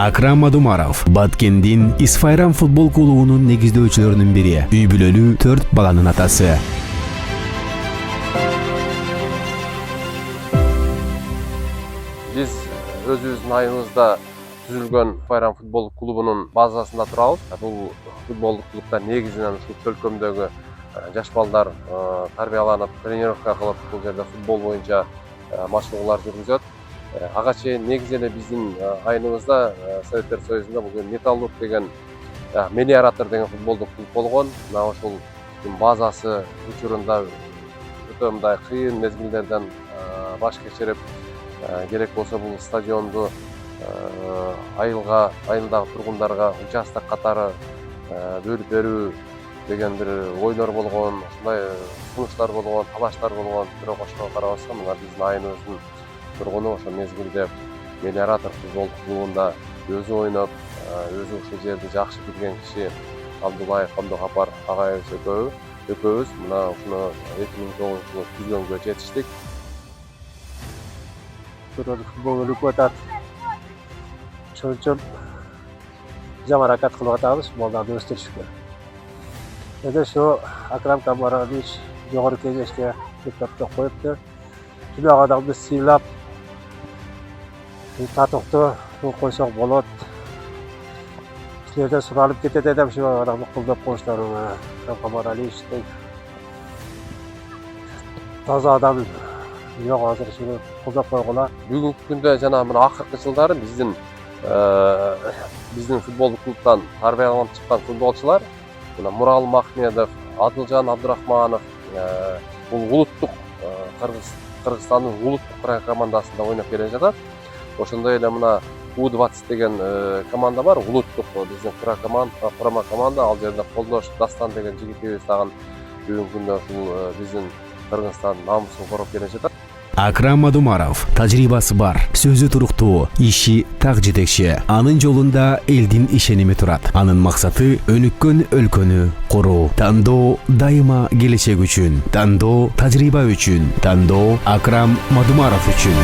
Акрам Мадумаров Баткендин Исфайран футбол клубунун негиздөөчүлөрүнүн бири. Үй бүлөлүү 4 баланын атасы. Biz özümüzün ayımızda түзүлгөн Исфайран футбол клубунун базасында турабыз. Бул футболдук клубда негизинен ушул өлкөмдөгү жаш балдар тарбияланып, тренировка кылып, бул жерде футбол боюнча машыгуулар жүргүзөт. Ага чейин негизи эле биздин айныбызда Советтер Союзунда бул Металлург деген Мелиоратор деген футболдук клуб болгон. Мына ошол базасы учурунда өтө мындай кыйын мезгилдерден баш кечирип, керек болсо бул стадионду айылдагы тургундарга участок катары бөлүп берүү деген бир ойлор болгон, ушундай сунуштар болгон, талаштар болгон. Бирок ошого карабастан мына биздин айылыбыздын тургуну ошол мезгилде Мелиоратор футболдук клубунда өзү ойноп, өзү ушул жерди жакшы билген киши Абдулаев Абдухапар агайыбыз экөөбүз мына ушуну 2009-жылы түзгөнгө жетиштик. Футбол өлүп атат. Ошон үчүн жаман аракет кылып атабыз балдарды өстүрүшкө. Эде ошо Акрам Камарович жогору кеңешке депутаттык коюпту. Ушул адамды сыйлап, татыктуу койсок болот. Силерден суралып кетет эдем ушул адамды колдоп коюштарыңы. Камарович таза адам жок, азыр ушуну колдоп койгула. Бүгүнкү күндө жана мына акыркы жылдары биздин футболдук клубтан тарбияланып чыккан футболчулар мына Мурал Махмедов, Адылжан Абдурахманов бул улуттук Кыргызстандын улуттук командасында ойноп келе жатат. Ошондой эле мына U20 деген команда бар, улуттук биздин курама команда. Ал жерде Колдош Дастан деген жигитибиз дагы бүгүнкү күндө ушул биздин Кыргызстандын намусун короп келе жатат. Акрам Мадумаров тажрыйбасы бар, сөзү туруктуу, иши так жетекчи. Анын жолунда элдин ишеними турат. Анын максаты өнүккөн өлкөнү куруу. Тандоо дайыма келечек үчүн, тандоо тажрыйба үчүн, тандоо Акрам Мадумаров үчүн.